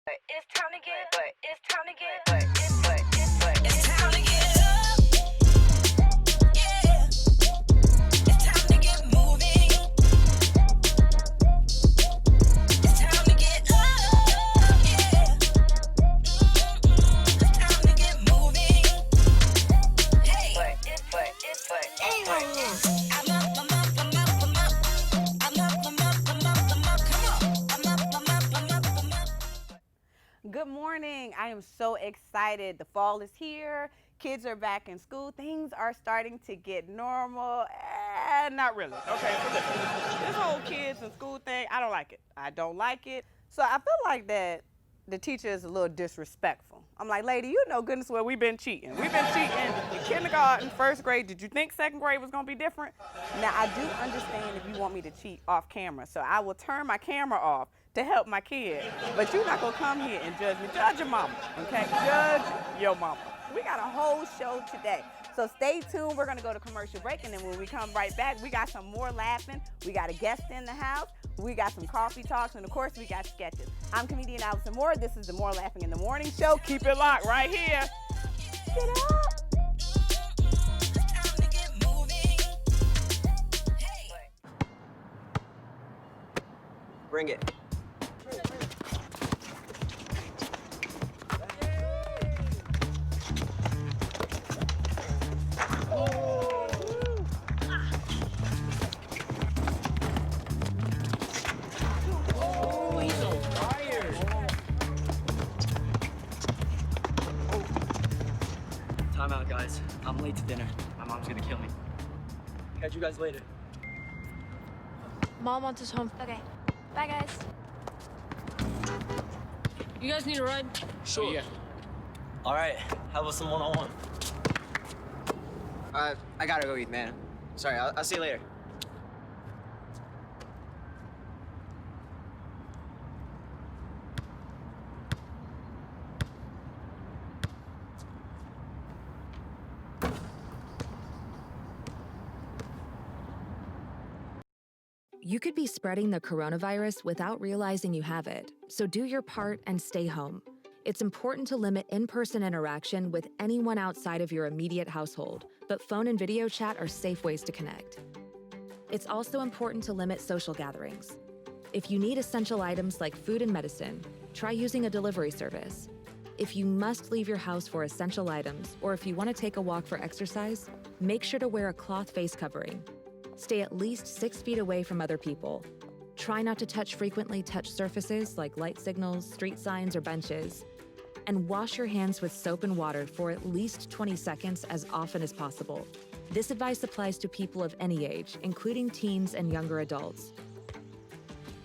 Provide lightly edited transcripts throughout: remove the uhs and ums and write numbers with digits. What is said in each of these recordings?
But it's time to get, but it's time to get, but it's time to get up. Yeah, it's time to get moving. It's time to get up. Yeah, it's time to get moving. Hey, I'm up, I'm up, I'm up, I'm up. I'm up, I'm up, I'm up, I'm up. Come on, I'm up, I'm up, I'm up, I'm up. Good morning. I am so excited. The fall is here. Kids are back in school. Things are starting to get normal. Not really. Okay, so listen. This whole kids and school thing, I don't like it. I don't like it. So I feel like that the teacher is a little disrespectful. I'm like, lady, you know goodness well we've been cheating. We've been cheating in kindergarten, first grade. Did you think second grade was going to be different? Now, I do understand if you want me to cheat off camera, so I will turn my camera off to help my kid. But you're not going to come here and judge me. Judge your mama, okay? Judge your mama. We got a whole show today. So stay tuned. We're going to go to commercial break, and then when we come right back, we got some more laughing. We got a guest in the house. We got some coffee talks, and of course, we got sketches. I'm comedian Allison Moore. This is the More Laughing in the Morning show. Keep it locked right here. Get up. Time to get moving. Hey. Bring it. Time out, guys. I'm late to dinner. My mom's gonna kill me. Catch you guys later. Mom wants us home. Okay. Bye, guys. You guys need a ride? Sure. Yeah. All right. How about some one-on-one? I gotta go eat, man. Sorry. I'll see you later. You could be spreading the coronavirus without realizing you have it, so do your part and stay home. It's important to limit in-person interaction with anyone outside of your immediate household, but phone and video chat are safe ways to connect. It's also important to limit social gatherings. If you need essential items like food and medicine, try using a delivery service. If you must leave your house for essential items, or if you want to take a walk for exercise, make sure to wear a cloth face covering. Stay at least 6 feet away from other people. Try not to touch frequently touched surfaces like light signals, street signs, or benches. And wash your hands with soap and water for at least 20 seconds as often as possible. This advice applies to people of any age, including teens and younger adults.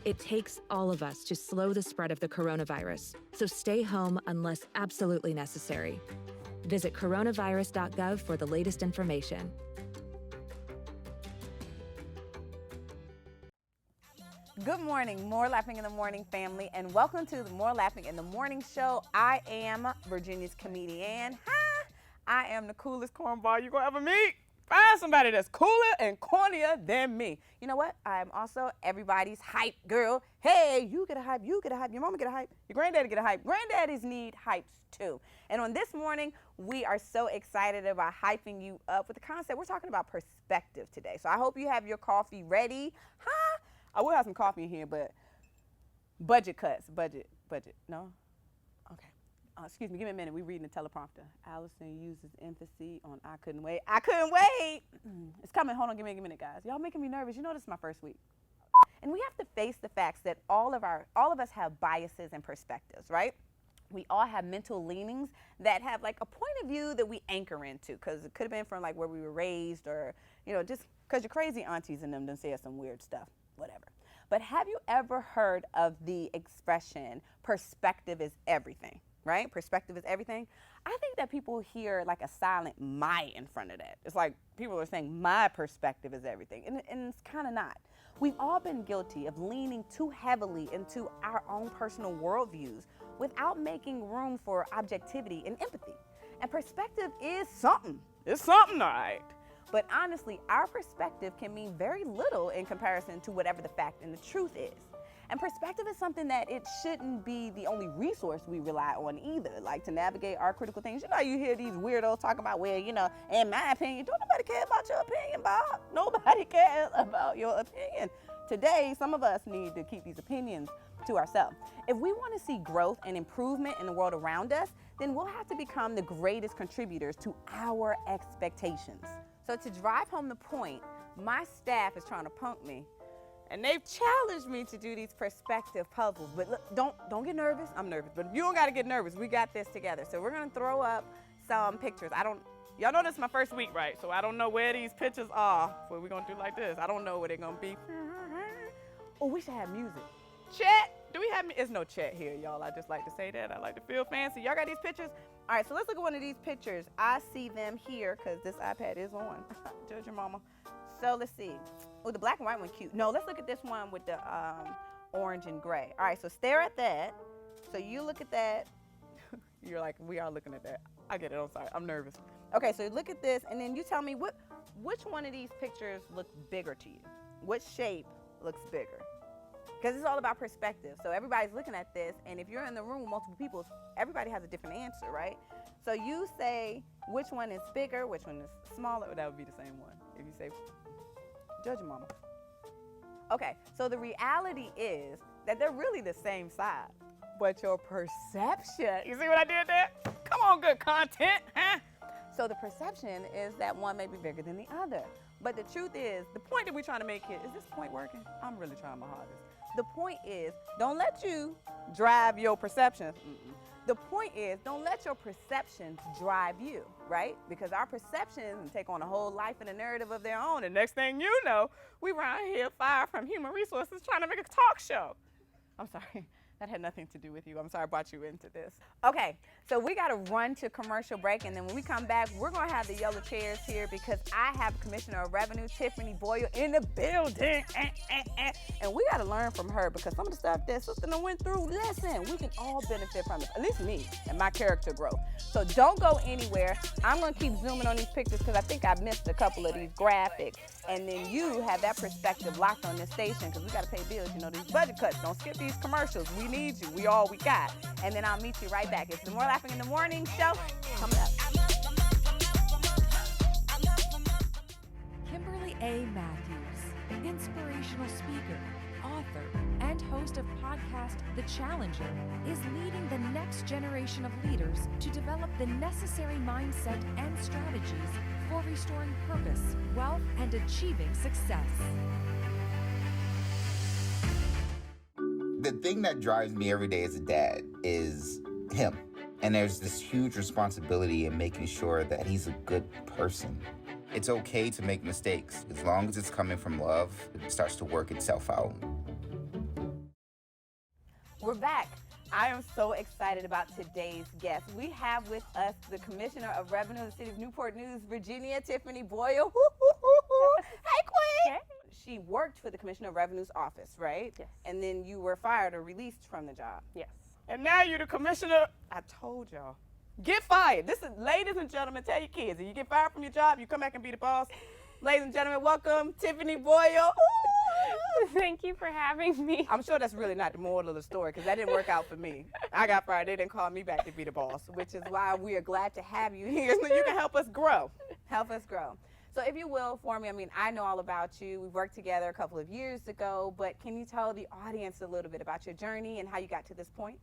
It takes all of us to slow the spread of the coronavirus, so stay home unless absolutely necessary. Visit coronavirus.gov for the latest information. Good morning, More Laughing in the Morning family, and welcome to the More Laughing in the Morning show. I am Virginia's comedian. Hi! I am the coolest cornball you're gonna ever meet. Find somebody that's cooler and cornier than me. You know what? I am also everybody's hype girl. Hey, you get a hype, you get a hype, your mama get a hype, your granddaddy get a hype. Granddaddies need hypes too. And on this morning, we are so excited about hyping you up with the concept. We're talking about perspective today. So I hope you have your coffee ready. Huh? I will have some coffee in here, but budget cuts, budget, no? Okay. Excuse me, give me a minute. We're reading the teleprompter. Allison uses empathy on I couldn't wait. I couldn't wait. It's coming. Hold on, give me a minute, guys. Y'all making me nervous. You know this is my first week. And we have to face the facts that all of us have biases and perspectives, right? We all have mental leanings that have like a point of view that we anchor into, because it could have been from like where we were raised, or, you know, just because your crazy aunties and them done say some weird stuff. Whatever. But have you ever heard of the expression, perspective is everything, right? Perspective is everything. I think that people hear like a silent my in front of that. It's like people are saying my perspective is everything, and it's kind of not. We've all been guilty of leaning too heavily into our own personal worldviews without making room for objectivity and empathy. And perspective is something. It's something, all right. But honestly, our perspective can mean very little in comparison to whatever the fact and the truth is. And perspective is something that it shouldn't be the only resource we rely on either, like to navigate our critical things. You know, you hear these weirdos talking about, well, you know, in my opinion, don't nobody care about your opinion, Bob. Nobody cares about your opinion. Today, some of us need to keep these opinions to ourselves. If we want to see growth and improvement in the world around us, then we'll have to become the greatest contributors to our expectations. So to drive home the point, my staff is trying to punk me, and they've challenged me to do these perspective puzzles. But look, don't get nervous. I'm nervous, but you don't got to get nervous. We got this together. So we're gonna throw up some pictures. Y'all know this is my first week, right? So I don't know where these pictures are. What we're gonna do like this. I don't know where they're gonna be. Oh, we should have music. Chat. Do we have, there's no chat here, y'all. I just like to say that. I like to feel fancy. Y'all got these pictures? All right, so let's look at one of these pictures. I see them here because this iPad is on. Judge your mama. So let's see. Oh, the black and white one cute. No, let's look at this one with the orange and gray. All right, so stare at that. So you look at that. You're like, we are looking at that. I get it, I'm sorry, I'm nervous. Okay, so look at this, and then you tell me which one of these pictures looks bigger to you? What shape looks bigger? Because it's all about perspective. So everybody's looking at this, and if you're in the room with multiple people, everybody has a different answer, right? So you say which one is bigger, which one is smaller. That would be the same one. If you say, judge your mama. Okay, so the reality is that they're really the same size, but your perception, you see what I did there? Come on, good content, huh? So the perception is that one may be bigger than the other. But the truth is, the point that we're trying to make here, is this point working? I'm really trying my hardest. The point is, don't let you drive your perceptions. The point is, don't let your perceptions drive you, right? Because our perceptions take on a whole life and a narrative of their own. And next thing you know, we around here fired from human resources trying to make a talk show. I'm sorry. That had nothing to do with you. I'm sorry I brought you into this. Okay, so we gotta run to commercial break, and then when we come back, we're gonna have the yellow chairs here because I have Commissioner of Revenue, Tiffany Boyle, in the building. And we gotta learn from her because some of the stuff that Sister done went through, listen, we can all benefit from it, at least me and my character growth. So don't go anywhere. I'm gonna keep zooming on these pictures because I think I missed a couple of these graphics. And then you have that perspective locked on this station because we gotta pay bills, you know, these budget cuts. Don't skip these commercials. We need you. We all we got. And then I'll meet you right back. It's the More Laughing in the Morning show coming up. Kimberly A. Matthews, inspirational speaker, author, and host of podcast The Challenger, is leading the next generation of leaders to develop the necessary mindset and strategies for restoring purpose, wealth, and achieving success. The thing that drives me every day as a dad is him. And there's this huge responsibility in making sure that he's a good person. It's okay to make mistakes. As long as it's coming from love, it starts to work itself out. We're back. I am so excited about today's guest. We have with us the Commissioner of Revenue of the City of Newport News, Virginia, Tiffany Boyle. Hey, Queen. Okay. She worked for the Commissioner of Revenue's office, right? Yes. And then you were fired or released from the job. Yes. And now you're the commissioner. I told y'all. Get fired. This is, ladies and gentlemen, tell your kids, if you get fired from your job, you come back and be the boss. Ladies and gentlemen, welcome Tiffany Boyle. Thank you for having me. I'm sure that's really not the moral of the story because that didn't work out for me. I got fired. They didn't call me back to be the boss, which is why we are glad to have you here so you can help us grow. Help us grow. So if you will, for me, I mean, I know all about you. We worked together a couple of years ago, but can you tell the audience a little bit about your journey and how you got to this point?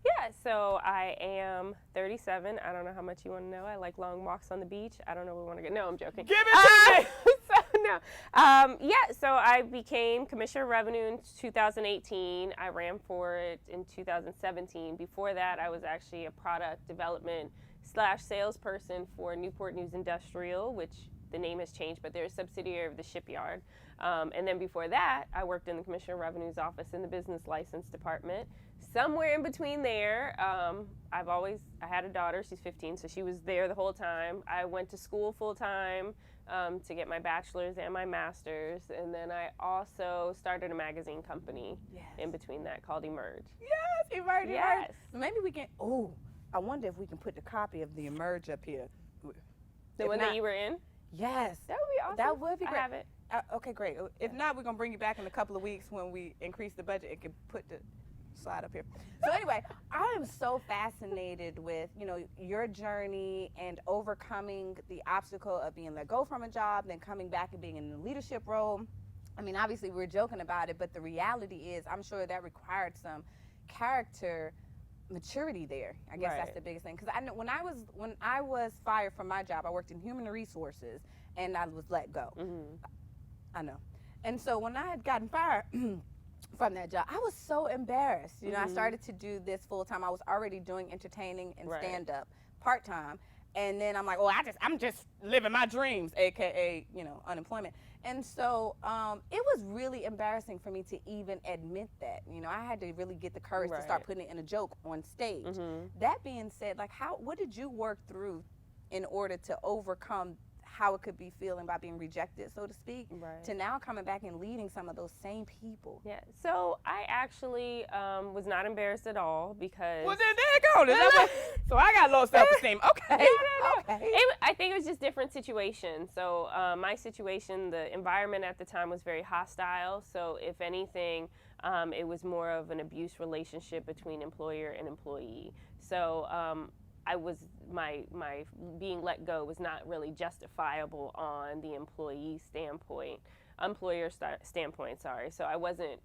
Yeah, so I am 37. I don't know how much you want to know. I like long walks on the beach. I don't know where we want to go. No, I'm joking. Give it to me! So, no. So I became Commissioner of Revenue in 2018. I ran for it in 2017. Before that, I was actually a product development / salesperson for Newport News Industrial, which the name has changed, but they're a subsidiary of the shipyard. And then before that, I worked in the Commissioner of Revenue's office in the business license department. Somewhere in between there, I had a daughter, she's 15, so she was there the whole time. I went to school full time to get my bachelor's and my master's, and then I also started a magazine company in between that called Emerge. Yes, Emerge, Yes. Maybe we can, I wonder if we can put the copy of the Emerge up here. The If one not- that you were in? Yes. That would be awesome. That would be great. I have it. Okay, great. If not, we're gonna bring you back in a couple of weeks when we increase the budget. It can put the slide up here. So anyway, I am so fascinated with, you know, your journey and overcoming the obstacle of being let go from a job, then coming back and being in a leadership role. I mean, obviously we were joking about it, but the reality is I'm sure that required some character maturity there. I guess that's the biggest thing. Because I know when I was fired from my job, I worked in human resources and I was let go. I know. And so when I had gotten fired from that job, I was so embarrassed. You know, I started to do this full time. I was already doing entertaining and stand up part time. And then I'm like, well, I'm just living my dreams, AKA, you know, unemployment. And so it was really embarrassing for me to even admit that. You know, I had to really get the courage to start putting it in a joke on stage. That being said, like, what did you work through in order to overcome how it could be feeling by being rejected, so to speak, to now coming back and leading some of those same people? Yeah, so I actually was not embarrassed at all because... Well, there you go. So I got low self-esteem. Okay. No. Okay. I think it was just different situations. So my situation, the environment at the time was very hostile. So if anything, it was more of an abuse relationship between employer and employee. So my being let go was not really justifiable on the employer standpoint, sorry. So I wasn't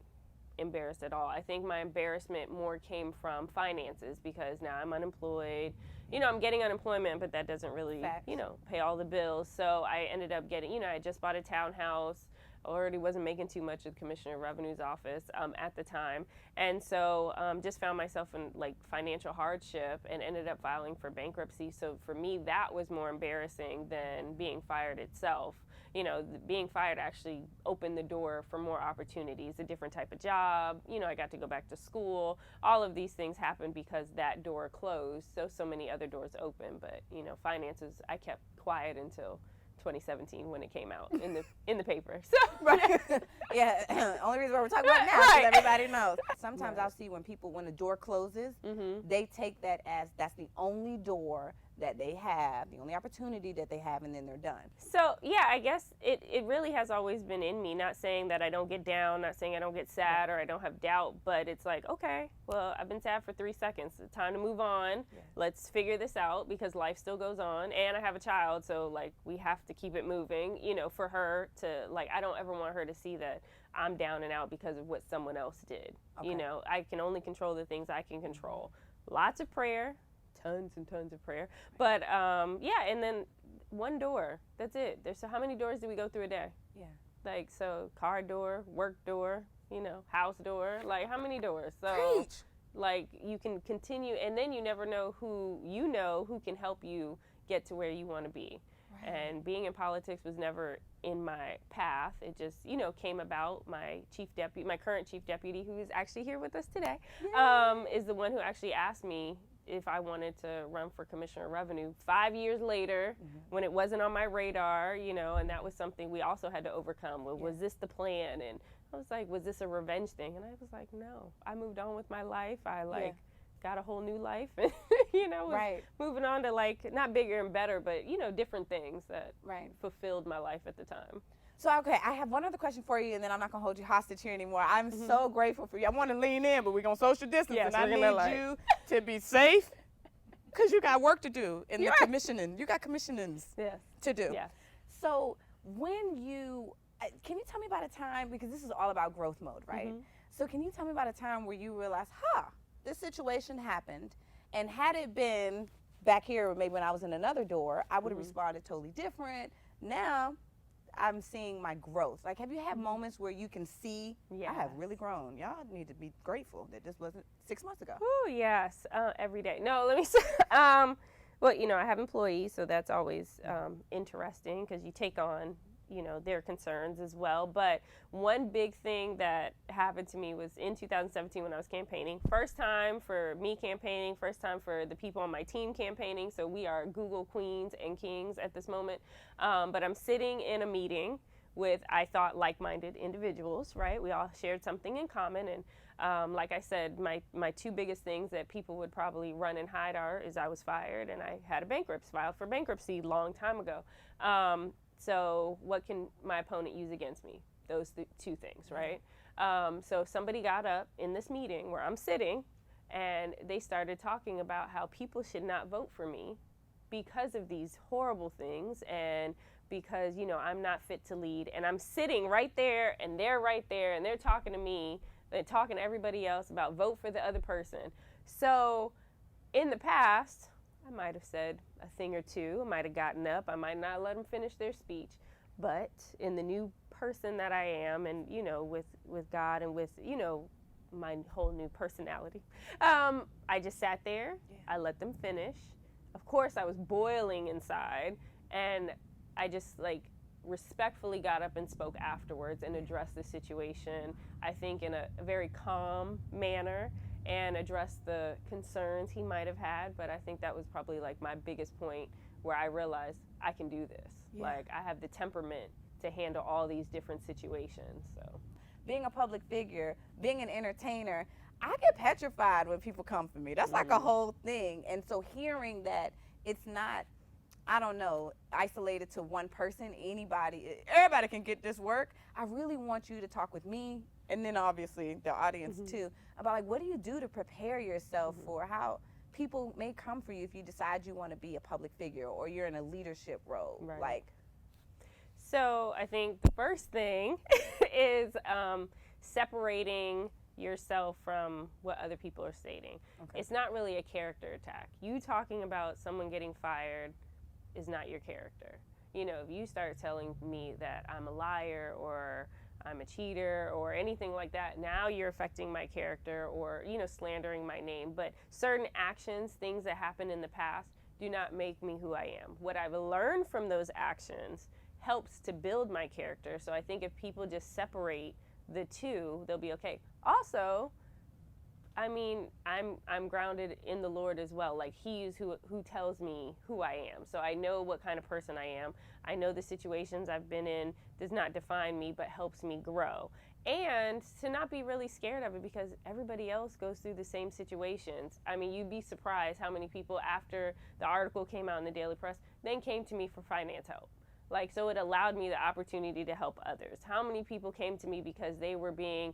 embarrassed at all. I think my embarrassment more came from finances because now I'm unemployed. You know, I'm getting unemployment, but that doesn't really, you know, pay all the bills. So I ended up getting, you know, I just bought a townhouse. Already wasn't making too much at the Commissioner of Revenue's office at the time. And so just found myself in like financial hardship and ended up filing for bankruptcy. So for me, that was more embarrassing than being fired itself. You know, being fired actually opened the door for more opportunities, a different type of job. You know, I got to go back to school. All of these things happened because that door closed. So many other doors open. But, you know, finances, I kept quiet until 2017 when it came out in the paper. So yeah, only reason why we're talking about it now is because everybody knows. Sometimes I'll see when a door closes, they take that as that's the only door that they have, the only opportunity that they have, and then they're done. So yeah, I guess it really has always been in me. Not saying that I don't get down, not saying I don't get sad or I don't have doubt, but it's like, okay, well, I've been sad for 3 seconds. It's time to move on. Let's figure this out because life still goes on, and I have a child, so like we have to keep it moving. You know, for her to like, I don't ever want her to see that I'm down and out because of what someone else did. You know, I can only control the things I can control. Lots of prayer. Tons and tons of prayer. But yeah, and then one door, that's it. So how many doors do we go through a day? Yeah. Like, so car door, work door, you know, house door, like how many doors? So Preach. like you can continue, and then you never know who can help you get to where you want to be. And being in politics was never in my path. It just, you know, came about. My current chief deputy, who is actually here with us today, is the one who actually asked me if I wanted to run for Commissioner of Revenue 5 years later when it wasn't on my radar, you know, and that was something we also had to overcome. Well, was this the plan? And I was like, was this a revenge thing? And I was like, no, I moved on with my life. I got a whole new life and, you know, was moving on to like, not bigger and better, but, you know, different things that fulfilled my life at the time. So, okay, I have one other question for you, and then I'm not going to hold you hostage here anymore. I'm so grateful for you. I want to lean in, but we're going to social distance, and I need you to be safe because you got work to do in the commissioning. You got commissionings to do. Yes. So when can you tell me about a time, because this is all about growth mode, right? So can you tell me about a time where you realized, this situation happened, and had it been back here, maybe when I was in another door, I would have responded totally different. Now, I'm seeing my growth. Like, have you had moments where you can see, I have really grown? Y'all need to be grateful that this wasn't 6 months ago. Oh, yes, every day. No, let me say, well, you know, I have employees, so that's always interesting because you take on, you know, their concerns as well. But one big thing that happened to me was in 2017 when I was campaigning. First time for me campaigning, first time for the people on my team campaigning. So we are Google queens and kings at this moment. But I'm sitting in a meeting with, I thought, like-minded individuals, right? We all shared something in common. And like I said, my two biggest things that people would probably run and hide is I was fired and I had a bankruptcy, filed for bankruptcy long time ago. So what can my opponent use against me? Those two things, right? So somebody got up in this meeting where I'm sitting, and they started talking about how people should not vote for me because of these horrible things, and because, you know, I'm not fit to lead. And I'm sitting right there, and they're right there, and they're talking to me, they're talking to everybody else about vote for the other person. So in the past, I might have said a thing or two, I might have gotten up, I might not let them finish their speech. But in the new person that I am, and, you know, with God and with, you know, my whole new personality, I just sat there, I let them finish. Of course, I was boiling inside, and I just, like, respectfully got up and spoke afterwards and addressed the situation, I think in a very calm manner, and addressed the concerns he might have had. But I think that was probably, like, my biggest point where I realized I can do this. Yeah. Like, I have the temperament to handle all these different situations. So, being a public figure, being an entertainer, I get petrified when people come for me. That's like a whole thing. And so hearing that it's not, I don't know, isolated to one person, everybody can get this work. I really want you to talk with me, and then obviously the audience too, about, like, what do you do to prepare yourself for how people may come for you if you decide you want to be a public figure or you're in a leadership role? Right. Like, so I think the first thing is separating yourself from what other people are stating. Okay. It's not really a character attack. You talking about someone getting fired is not your character. You know, if you start telling me that I'm a liar or I'm a cheater or anything like that, now you're affecting my character or, you know, slandering my name. But certain actions, things that happened in the past, do not make me who I am. What I've learned from those actions helps to build my character. So I think if people just separate the two, they'll be okay. Also, I mean, I'm grounded in the Lord as well. Like, He is who tells me who I am. So I know what kind of person I am. I know the situations I've been in does not define me, but helps me grow. And to not be really scared of it, because everybody else goes through the same situations. I mean, you'd be surprised how many people, after the article came out in the Daily Press, then came to me for finance help. Like, so it allowed me the opportunity to help others. How many people came to me because they were being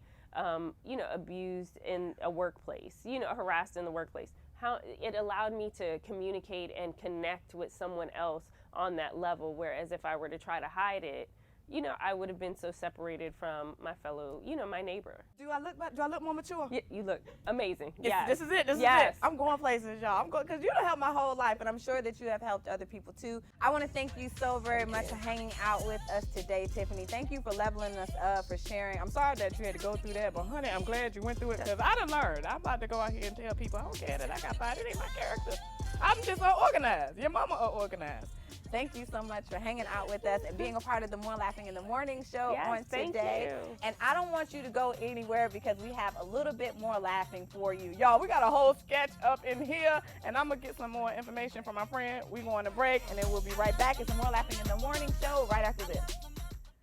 you know, abused in a workplace, you know, harassed in the workplace. How it allowed me to communicate and connect with someone else on that level, whereas if I were to try to hide it, you know, I would have been so separated from my fellow, you know, my neighbor. Do I look more mature? Yeah, you look amazing. Yeah, this is it. This is it. I'm going places, y'all. I'm going because you have helped my whole life, and I'm sure that you have helped other people too. I want to thank you so very much for hanging out with us today, Tiffany. Thank you for leveling us up, for sharing. I'm sorry that you had to go through that, but honey, I'm glad you went through it because I done learned. I'm about to go out here and tell people I don't care that I got fired. It ain't my character. I'm just unorganized. Your mama unorganized. Thank you so much for hanging out with us and being a part of the MooreLaughing in the Morning show on today. And I don't want you to go anywhere because we have a little bit more laughing for you. Y'all, we got a whole sketch up in here, and I'm going to get some more information from my friend. We're going to break, and then we'll be right back. It's the MooreLaughing in the Morning show right after this.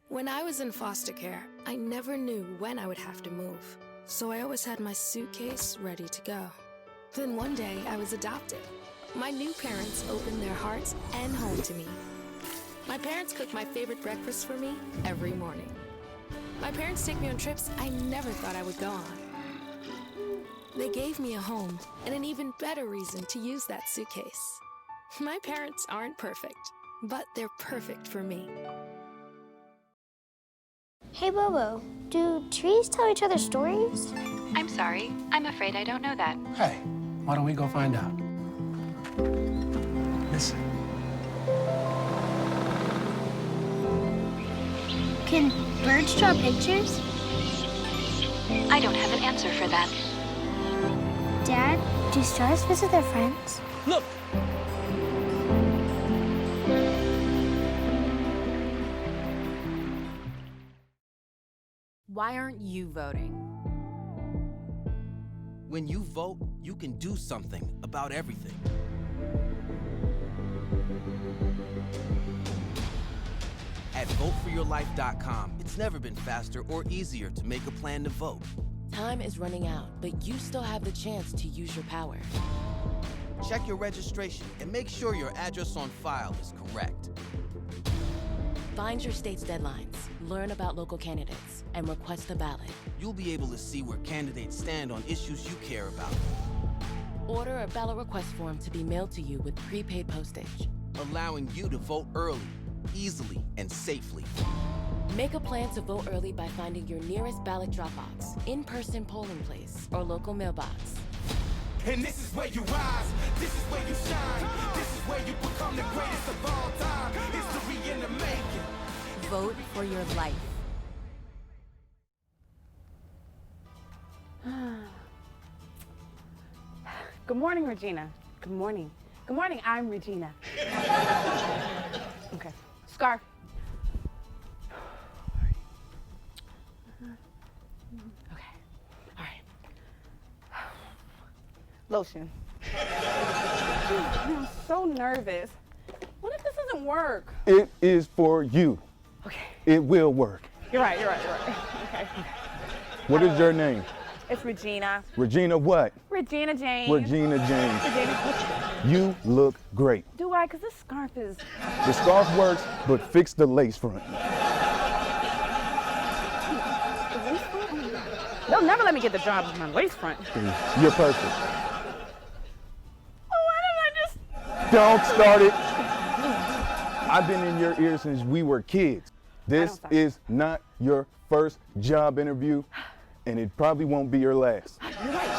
When I was in foster care, I never knew when I would have to move. So I always had my suitcase ready to go. Then one day, I was adopted. My new parents opened their hearts and home to me. My parents cook my favorite breakfast for me every morning. My parents take me on trips I never thought I would go on. They gave me a home and an even better reason to use that suitcase. My parents aren't perfect, but they're perfect for me. Hey Bobo, do trees tell each other stories? I'm sorry, I'm afraid I don't know that. Hey, why don't we go find out? Listen. Can birds draw pictures? I don't have an answer for that. Dad, do stars visit their friends? Look! Why aren't you voting? When you vote, you can do something about everything. At voteforyourlife.com, it's never been faster or easier to make a plan to vote. Time is running out, but you still have the chance to use your power. Check your registration and make sure your address on file is correct. Find your state's deadlines, learn about local candidates, and request a ballot. You'll be able to see where candidates stand on issues you care about. Order a ballot request form to be mailed to you with prepaid postage, allowing you to vote early, easily, and safely. Make a plan to vote early by finding your nearest ballot drop box, in-person polling place, or local mailbox. And this is where you rise, this is where you shine, this is where you become the greatest of all time. History in the making. Vote for your life. Good morning, Regina. Good morning. Good morning, I'm Regina. Okay. Scarf. Okay. All right. Lotion. I'm so nervous. What if this doesn't work? It is for you. Okay. It will work. You're right. Okay. What is your name? It's Regina. Regina what? Regina James. Regina James. Regina. You look great. Do I? Because this scarf is... The scarf works, but fix the lace front. They'll never let me get the job with my lace front. You're perfect. Why didn't I just... Don't start it. I've been in your ear since we were kids. This is not your first job interview, and it probably won't be your last. You're right.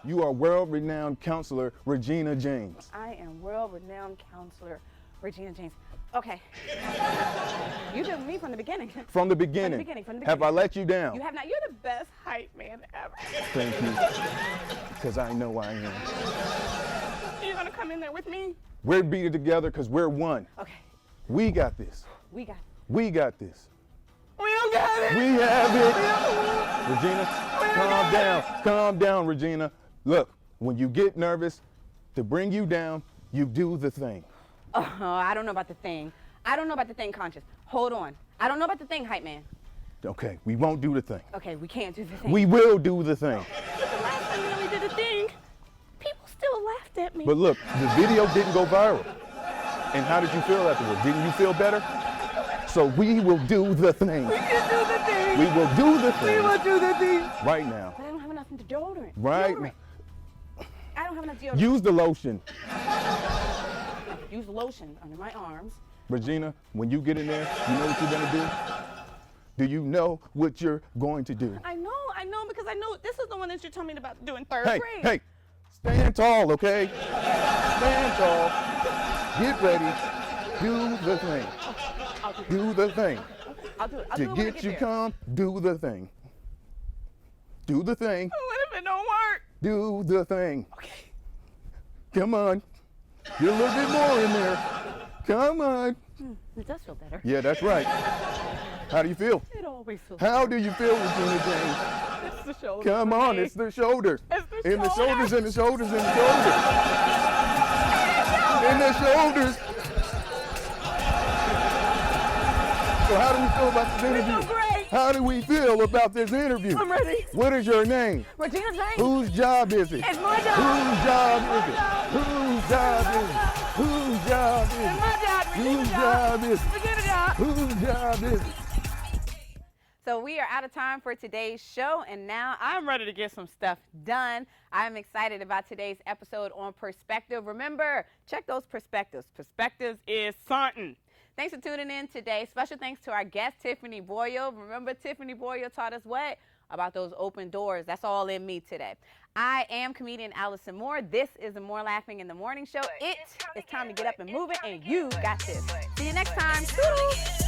You are world-renowned counselor Regina James. I am world-renowned counselor Regina James. Okay. You did me from the beginning. From the beginning. Have I let you down? You have not. You're the best hype man ever. Thank you. Because I know I am. You're going to come in there with me? We're beat together because we're one. Okay. We got this. We got it. We got this. We don't got it. We have it. Regina, calm down. Calm down, Regina. Look, when you get nervous, to bring you down, you do the thing. Oh, I don't know about the thing. I don't know about the thing, Conscious. Hold on. I don't know about the thing, hype man. Okay, we won't do the thing. Okay, we can't do the thing. We will do the thing. But the last time we really did the thing, people still laughed at me. But look, the video didn't go viral. And how did you feel afterwards? Didn't you feel better? So we will do the thing. We can do the thing. We will do the thing. We will do the thing. Right now. But I don't have enough deodorant. Right now. I don't have enough deodorant. Use the lotion. Use lotion under my arms. Regina, when you get in there, you know what you're going to do? Do you know what you're going to do? I know, because I know this is the one that you told me about doing third grade. Hey, stand tall, okay? Stand tall. Get ready. Do the thing. Do the thing. I'll do it. To get you calm, do the thing. Do the thing. What if it don't work? Do the thing. Okay. Come on. Get a little bit more in there. Come on. It does feel better. Yeah, that's right. How do you feel? It always feels How better. do you feel, Regina James? It's the shoulders. Come on, it's the shoulders. It's the In the shoulders. shoulders, in the shoulders, in the shoulders. In the shoulders. So how do we feel about this interview? We feel great. How do we feel about this interview? I'm ready. What is your name? Regina James. Whose job is it? It's my job. Whose job is it? Whose job is it? Whose job is it? It's my job. Whose job is it? Regina job. Whose job is it? So we are out of time for today's show, and now I'm ready to get some stuff done. I'm excited about today's episode on perspective. Remember, check those perspectives. Perspectives is something. Thanks for tuning in today. Special thanks to our guest, Tiffany Boyle. Remember, Tiffany Boyle taught us what? About those open doors. That's all in me today. I am comedian Allison Moore. This is the More Laughing in the Morning Show. It is time to get up and move it, and you got this. See you next time. Toodles.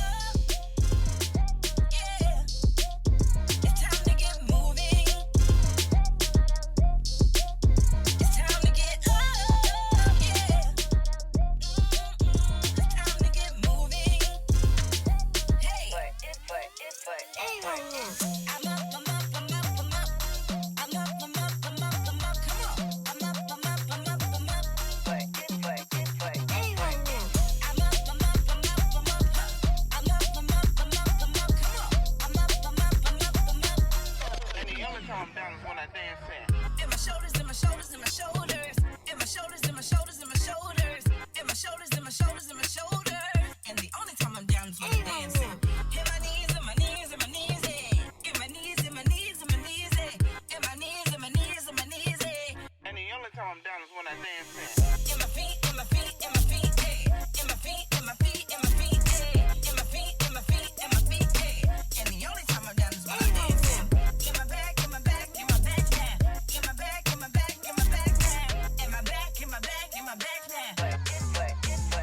In my feet, in my feet, in my feet, hey. In my feet, in my feet, in my feet, hey. In my feet, in my feet, in my feet, hey. And the only time I'm down is when I'm dancing. In my back, in my back, in my back now. In my back, in my back, in my back now. In my back, in my back, in my back now.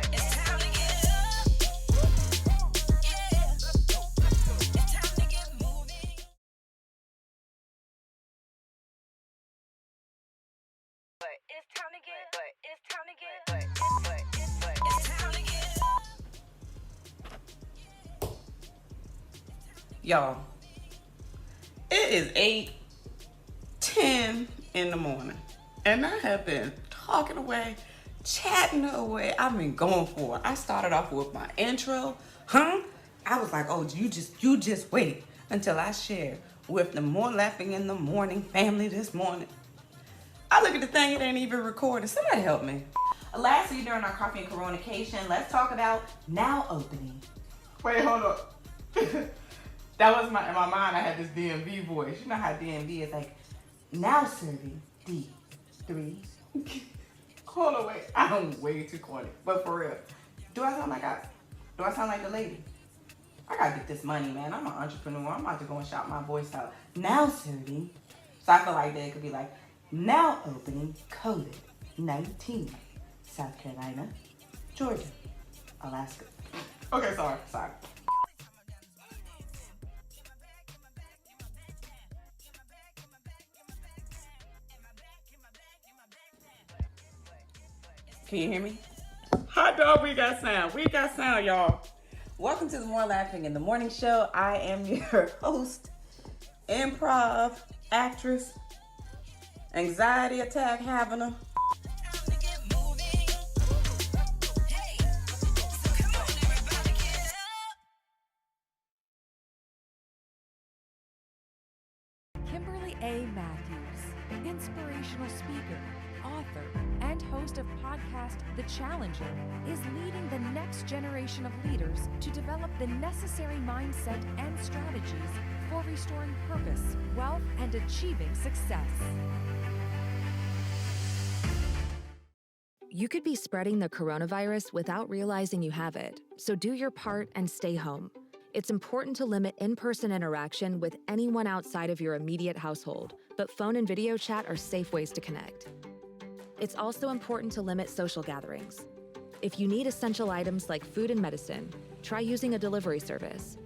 It's time to get up. Yeah. It's time to get moving. It's time to get. It's time to get. It's time to get. Y'all, it is 8:10 in the morning, and I have been talking away, chatting away. I've been going for it. I started off with my intro, I was like, oh, you just wait until I share with the More Laughing in the Morning family this morning. I look at the thing, it ain't even recorded. Somebody help me. Lastly, during our coffee and coronation, let's talk about now opening. Wait, hold up. That was in my mind. I had this DMV voice. You know how DMV is like, Now serving D3. hold on, wait. I'm way too corny, but for real. Do I sound like the lady? I gotta get this money, man. I'm an entrepreneur. I'm about to go and shout my voice out. Now serving. So I feel like that could be like, now opening COVID-19. South Carolina, Georgia, Alaska. Okay, sorry. Can you hear me? Hot dog, we got sound. We got sound, y'all. Welcome to the More Laughing in the Morning show. I am your host, improv actress, anxiety attack having her. Kimberly A. Matthews, inspirational speaker, author, and host of podcast The Challenger, is leading the next generation of leaders to develop the necessary mindset and strategies for restoring purpose, wealth, and achieving success. You could be spreading the coronavirus without realizing you have it, so do your part and stay home. It's important to limit in-person interaction with anyone outside of your immediate household, but phone and video chat are safe ways to connect. It's also important to limit social gatherings. If you need essential items like food and medicine, try using a delivery service.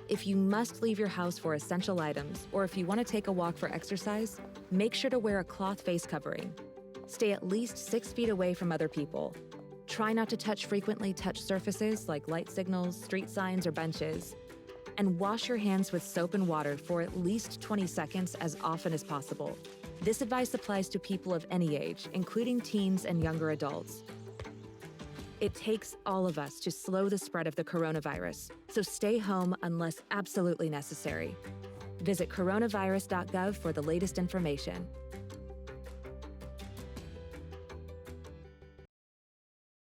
If you must leave your house for essential items, or if you want to take a walk for exercise, make sure to wear a cloth face covering. Stay at least 6 feet away from other people. Try not to touch frequently touched surfaces like light signals, street signs, or benches. And wash your hands with soap and water for at least 20 seconds as often as possible. This advice applies to people of any age, including teens and younger adults. It takes all of us to slow the spread of the coronavirus, so stay home unless absolutely necessary. Visit coronavirus.gov for the latest information.